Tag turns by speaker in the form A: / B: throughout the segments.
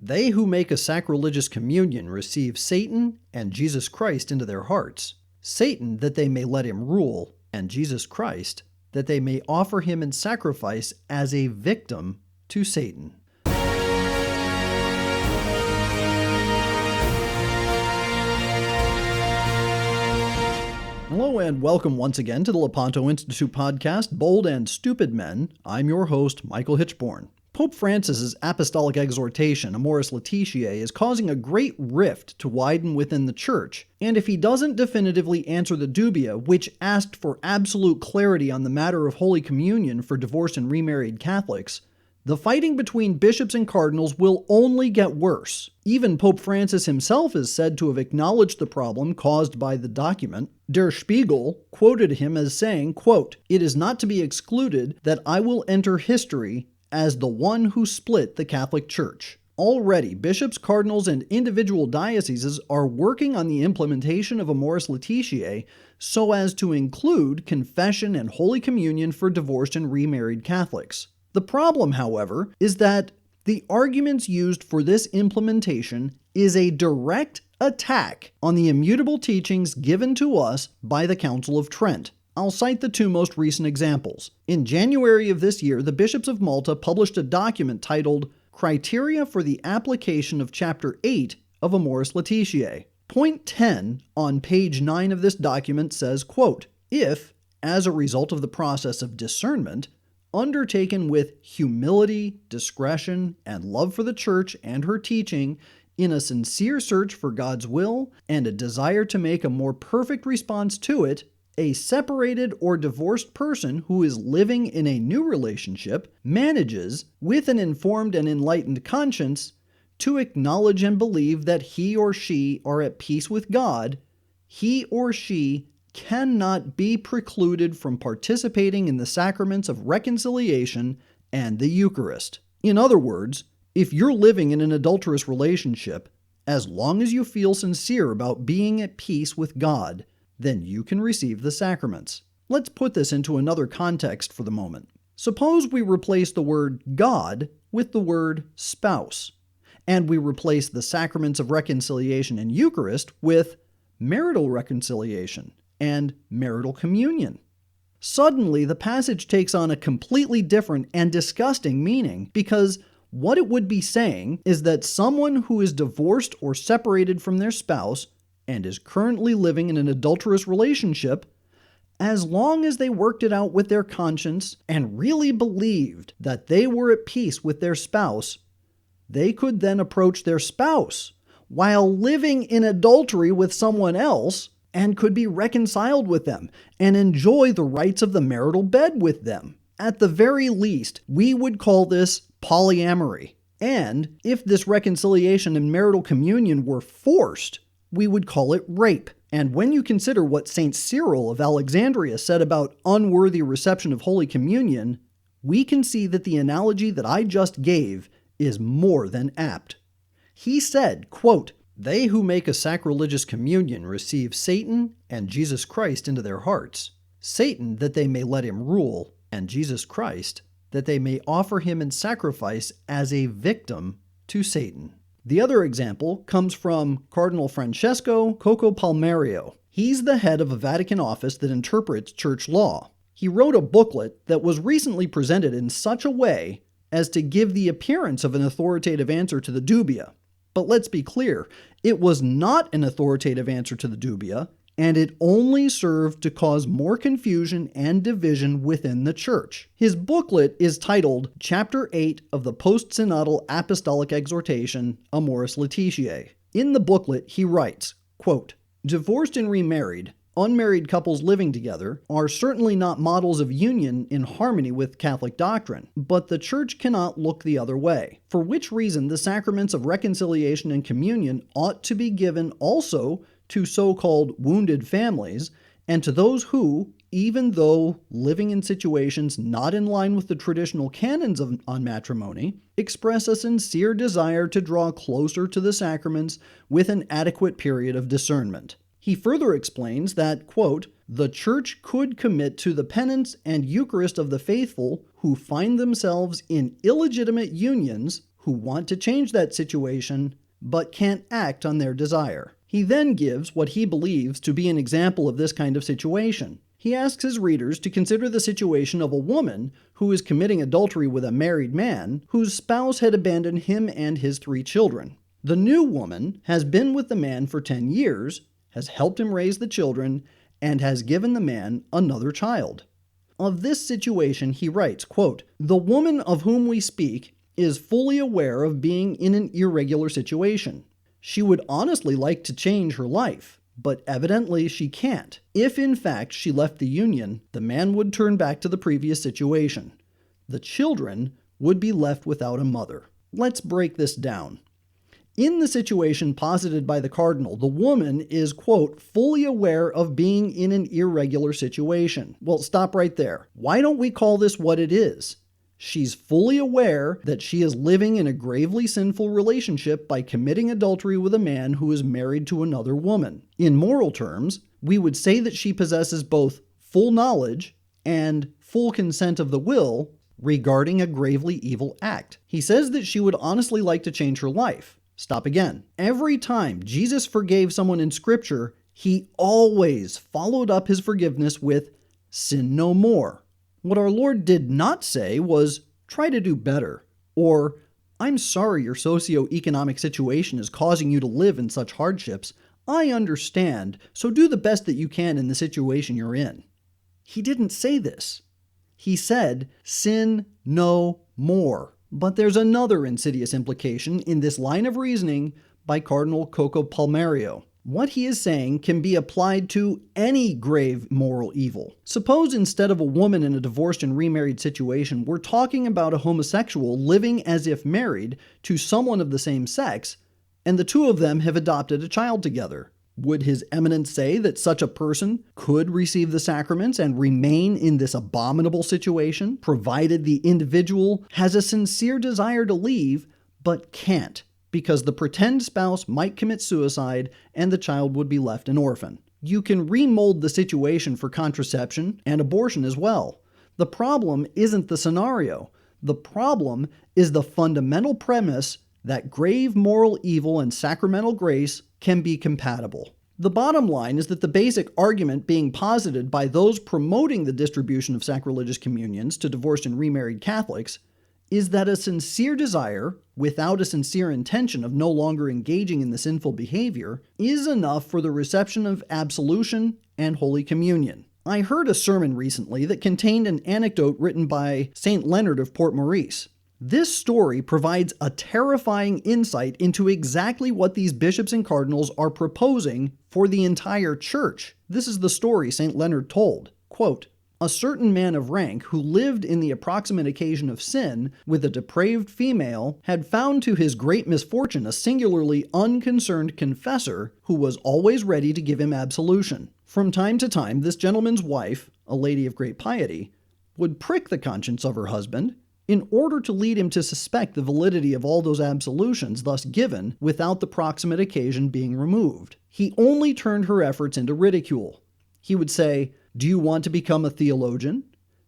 A: They who make a sacrilegious communion receive Satan and Jesus Christ into their hearts. Satan that they may let him rule, and Jesus Christ that they may offer him in sacrifice as a victim to Satan. Hello and welcome once again to the Lepanto Institute podcast, Bold and Stupid Men. I'm your host, Michael Hitchborn. Pope Francis's apostolic exhortation, Amoris Laetitia, is causing a great rift to widen within the Church, and if he doesn't definitively answer the dubia, which asked for absolute clarity on the matter of Holy Communion for divorced and remarried Catholics, the fighting between bishops and cardinals will only get worse. Even Pope Francis himself is said to have acknowledged the problem caused by the document. Der Spiegel quoted him as saying, quote, "It is not to be excluded that I will enter history as the one who split the Catholic Church." Already, bishops, cardinals, and individual dioceses are working on the implementation of Amoris Laetitia so as to include confession and Holy Communion for divorced and remarried Catholics. The problem, however, is that the arguments used for this implementation is a direct attack on the immutable teachings given to us by the Council of Trent. I'll cite the two most recent examples. In January of this year, the bishops of Malta published a document titled Criteria for the Application of Chapter 8 of Amoris Laetitia. Point 10 on page 9 of this document says, quote, "If, as a result of the process of discernment, undertaken with humility, discretion, and love for the Church and her teaching, in a sincere search for God's will and a desire to make a more perfect response to it, a separated or divorced person who is living in a new relationship manages, with an informed and enlightened conscience, to acknowledge and believe that he or she are at peace with God, he or she cannot be precluded from participating in the sacraments of reconciliation and the Eucharist." In other words, if you're living in an adulterous relationship, as long as you feel sincere about being at peace with God, then you can receive the sacraments. Let's put this into another context for the moment. Suppose we replace the word God with the word spouse, and we replace the sacraments of reconciliation and Eucharist with marital reconciliation and marital communion. Suddenly, the passage takes on a completely different and disgusting meaning, because what it would be saying is that someone who is divorced or separated from their spouse and is currently living in an adulterous relationship, as long as they worked it out with their conscience and really believed that they were at peace with their spouse, they could then approach their spouse while living in adultery with someone else and could be reconciled with them and enjoy the rights of the marital bed with them. At the very least, we would call this polyamory. And if this reconciliation and marital communion were forced, we would call it rape. And when you consider what St. Cyril of Alexandria said about unworthy reception of Holy Communion, we can see that the analogy that I just gave is more than apt. He said, quote, "They who make a sacrilegious communion receive Satan and Jesus Christ into their hearts. Satan that they may let him rule, and Jesus Christ that they may offer him in sacrifice as a victim to Satan." The other example comes from Cardinal Francesco Coco Palmerio. He's the head of a Vatican office that interprets church law. He wrote a booklet that was recently presented in such a way as to give the appearance of an authoritative answer to the dubia. But let's be clear, it was not an authoritative answer to the dubia, and it only served to cause more confusion and division within the Church. His booklet is titled Chapter 8 of the Post-Synodal Apostolic Exhortation, Amoris Laetitia. In the booklet, he writes, quote, "Divorced and remarried, unmarried couples living together are certainly not models of union in harmony with Catholic doctrine, but the Church cannot look the other way, for which reason the sacraments of reconciliation and communion ought to be given also to so-called wounded families, and to those who, even though living in situations not in line with the traditional canons on matrimony, express a sincere desire to draw closer to the sacraments with an adequate period of discernment." He further explains that, quote, "The Church could commit to the penance and Eucharist of the faithful who find themselves in illegitimate unions, who want to change that situation but can't act on their desire. He then gives what he believes to be an example of this kind of situation. He asks his readers to consider the situation of a woman who is committing adultery with a married man whose spouse had abandoned him and his 3 children. The new woman has been with the man for 10 years, has helped him raise the children, and has given the man another child. Of this situation, he writes, quote, "The woman of whom we speak is fully aware of being in an irregular situation. She would honestly like to change her life, but evidently she can't. If in fact she left the union, the man would turn back to the previous situation. The children would be left without a mother." Let's break this down. In the situation posited by the cardinal, the woman is, quote, "fully aware of being in an irregular situation." Well, stop right there. Why don't we call this what it is? She's fully aware that she is living in a gravely sinful relationship by committing adultery with a man who is married to another woman. In moral terms, we would say that she possesses both full knowledge and full consent of the will regarding a gravely evil act. He says that she would honestly like to change her life. Stop again. Every time Jesus forgave someone in Scripture, he always followed up his forgiveness with, "Sin no more." What our Lord did not say was, "Try to do better," or, "I'm sorry your socioeconomic situation is causing you to live in such hardships. I understand, so do the best that you can in the situation you're in." He didn't say this. He said, "Sin no more." But there's another insidious implication in this line of reasoning by Cardinal Coco Palmario. What he is saying can be applied to any grave moral evil. Suppose instead of a woman in a divorced and remarried situation, we're talking about a homosexual living as if married to someone of the same sex, and the 2 of them have adopted a child together. Would His Eminence say that such a person could receive the sacraments and remain in this abominable situation, provided the individual has a sincere desire to leave, but can't, because the pretend spouse might commit suicide and the child would be left an orphan? You can remold the situation for contraception and abortion as well. The problem isn't the scenario. The problem is the fundamental premise that grave moral evil and sacramental grace can be compatible. The bottom line is that the basic argument being posited by those promoting the distribution of sacrilegious communions to divorced and remarried Catholics is that a sincere desire, without a sincere intention of no longer engaging in the sinful behavior, is enough for the reception of absolution and Holy Communion. I heard a sermon recently that contained an anecdote written by St. Leonard of Port Maurice. This story provides a terrifying insight into exactly what these bishops and cardinals are proposing for the entire church. This is the story St. Leonard told. Quote, "A certain man of rank who lived in the approximate occasion of sin with a depraved female had found to his great misfortune a singularly unconcerned confessor who was always ready to give him absolution. From time to time, this gentleman's wife, a lady of great piety, would prick the conscience of her husband in order to lead him to suspect the validity of all those absolutions thus given without the proximate occasion being removed. He only turned her efforts into ridicule. He would say, 'Do you want to become a theologian?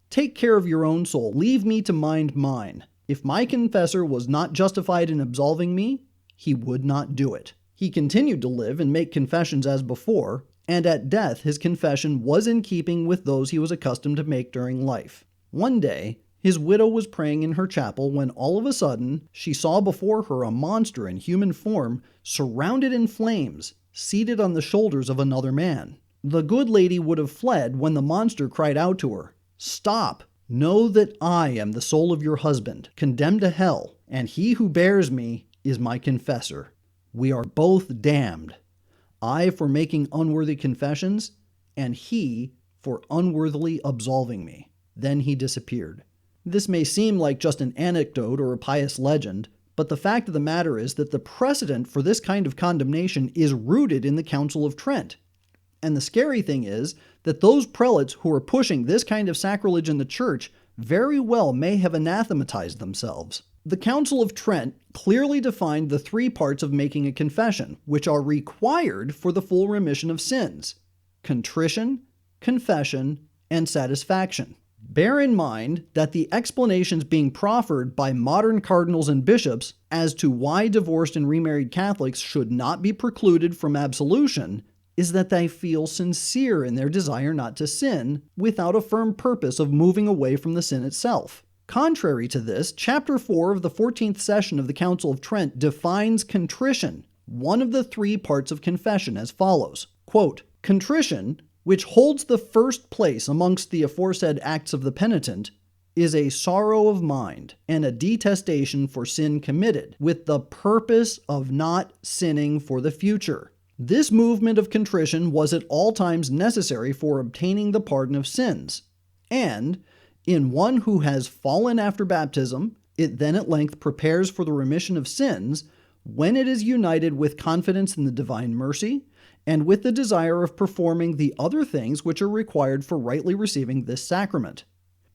A: Take care of your own soul. Leave me to mind mine. If my confessor was not justified in absolving me, he would not do it.' He continued to live and make confessions as before, and at death his confession was in keeping with those he was accustomed to make during life. One day, his widow was praying in her chapel when all of a sudden she saw before her a monster in human form, surrounded in flames, seated on the shoulders of another man. The good lady would have fled when the monster cried out to her, 'Stop! Know that I am the soul of your husband, condemned to hell, and he who bears me is my confessor. We are both damned. I for making unworthy confessions, and he for unworthily absolving me.' Then he disappeared." This may seem like just an anecdote or a pious legend, but the fact of the matter is that the precedent for this kind of condemnation is rooted in the Council of Trent. And the scary thing is that those prelates who are pushing this kind of sacrilege in the church very well may have anathematized themselves. The Council of Trent clearly defined the 3 parts of making a confession, which are required for the full remission of sins: contrition, confession, and satisfaction. Bear in mind that the explanations being proffered by modern cardinals and bishops as to why divorced and remarried Catholics should not be precluded from absolution is that they feel sincere in their desire not to sin, without a firm purpose of moving away from the sin itself. Contrary to this, Chapter 4 of the 14th session of the Council of Trent defines contrition, one of the three parts of confession, as follows. Quote, "Contrition, which holds the first place amongst the aforesaid acts of the penitent, is a sorrow of mind and a detestation for sin committed, with the purpose of not sinning for the future. This movement of contrition was at all times necessary for obtaining the pardon of sins, and in one who has fallen after baptism, it then at length prepares for the remission of sins, when it is united with confidence in the divine mercy, and with the desire of performing the other things which are required for rightly receiving this sacrament.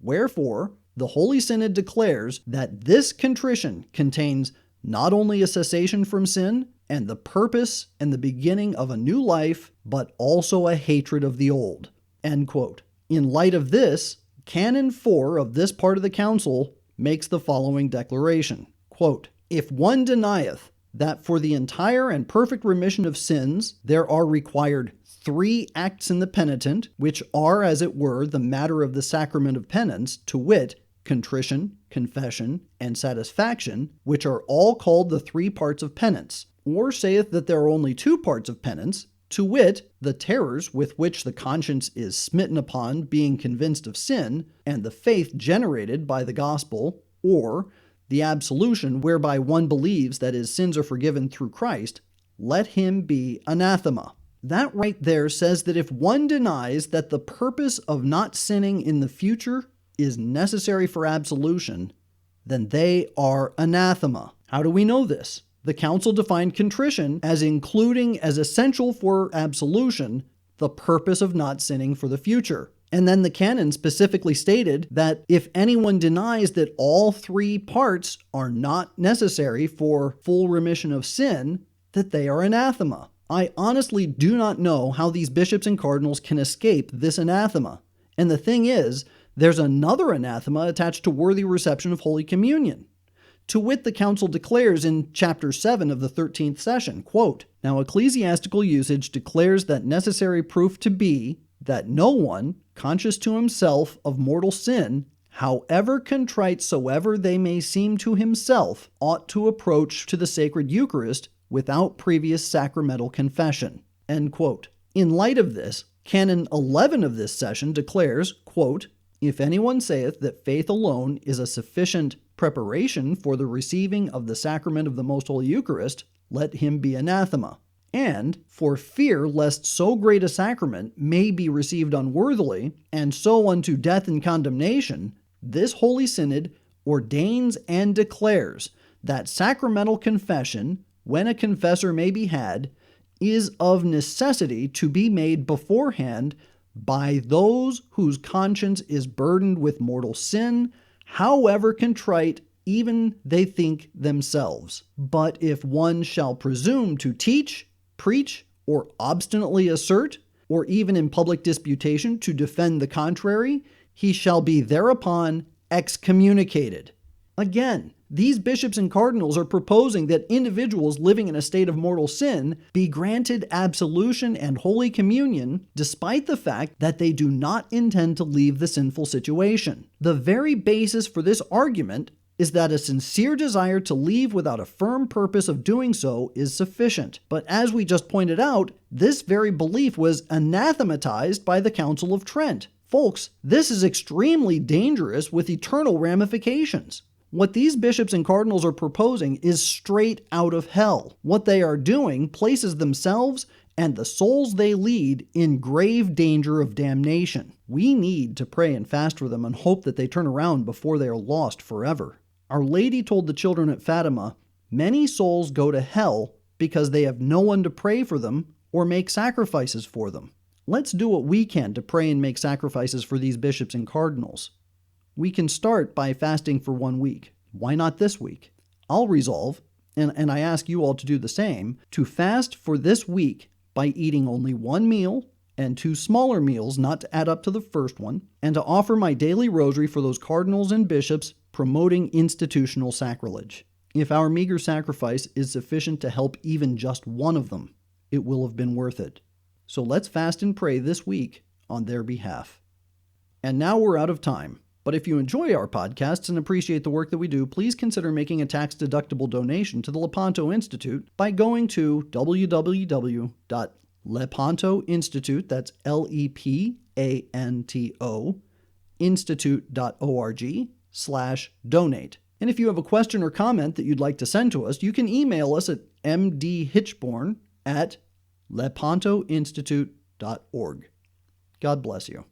A: Wherefore, the Holy Synod declares that this contrition contains not only a cessation from sin, and the purpose and the beginning of a new life, but also a hatred of the old." End quote. In light of this, Canon 4 of this part of the Council makes the following declaration. Quote, "If one denieth that for the entire and perfect remission of sins there are required 3 acts in the penitent, which are, as it were, the matter of the sacrament of penance, to wit, contrition, confession, and satisfaction, which are all called the 3 parts of penance, or saith that there are only 2 parts of penance, to wit, the terrors with which the conscience is smitten upon being convinced of sin, and the faith generated by the gospel, or the absolution whereby one believes that his sins are forgiven through Christ, let him be anathema." That right there says that if one denies that the purpose of not sinning in the future is necessary for absolution, then they are anathema. How do we know this? The Council defined contrition as including as essential for absolution the purpose of not sinning for the future. And then the canon specifically stated that if anyone denies that all 3 parts are not necessary for full remission of sin, that they are anathema. I honestly do not know how these bishops and cardinals can escape this anathema. And the thing is, there's another anathema attached to worthy reception of Holy Communion. To wit, the Council declares in Chapter 7 of the 13th session, quote, "Now ecclesiastical usage declares that necessary proof to be that no one, conscious to himself of mortal sin, however contrite soever they may seem to himself, ought to approach to the sacred Eucharist without previous sacramental confession." End quote. In light of this, Canon 11 of this session declares, quote, "If anyone saith that faith alone is a sufficient preparation for the receiving of the sacrament of the Most Holy Eucharist, let him be anathema. And for fear lest so great a sacrament may be received unworthily, and so unto death and condemnation, this Holy Synod ordains and declares that sacramental confession, when a confessor may be had, is of necessity to be made beforehand by those whose conscience is burdened with mortal sin, however contrite even they think themselves. But if one shall presume to teach, preach, or obstinately assert, or even in public disputation to defend the contrary, he shall be thereupon excommunicated." Again, these bishops and cardinals are proposing that individuals living in a state of mortal sin be granted absolution and Holy Communion despite the fact that they do not intend to leave the sinful situation. The very basis for this argument is that a sincere desire to leave without a firm purpose of doing so is sufficient. But as we just pointed out, this very belief was anathematized by the Council of Trent. Folks, this is extremely dangerous with eternal ramifications. What these bishops and cardinals are proposing is straight out of hell. What they are doing places themselves and the souls they lead in grave danger of damnation. We need to pray and fast for them and hope that they turn around before they are lost forever. Our Lady told the children at Fatima, "Many souls go to hell because they have no one to pray for them or make sacrifices for them." Let's do what we can to pray and make sacrifices for these bishops and cardinals. We can start by fasting for 1 week. Why not this week? I'll resolve, and I ask you all to do the same, to fast for this week by eating only 1 meal and 2 smaller meals not to add up to the first one, and to offer my daily rosary for those cardinals and bishops promoting institutional sacrilege. If our meager sacrifice is sufficient to help even just one of them, it will have been worth it. So let's fast and pray this week on their behalf. And now we're out of time. But if you enjoy our podcasts and appreciate the work that we do, please consider making a tax-deductible donation to the Lepanto Institute by going to www.lepantoinstitute, that's Lepanto, institute.org/donate. And if you have a question or comment that you'd like to send to us, you can email us at mdhitchborn@lepantoinstitute.org. God bless you.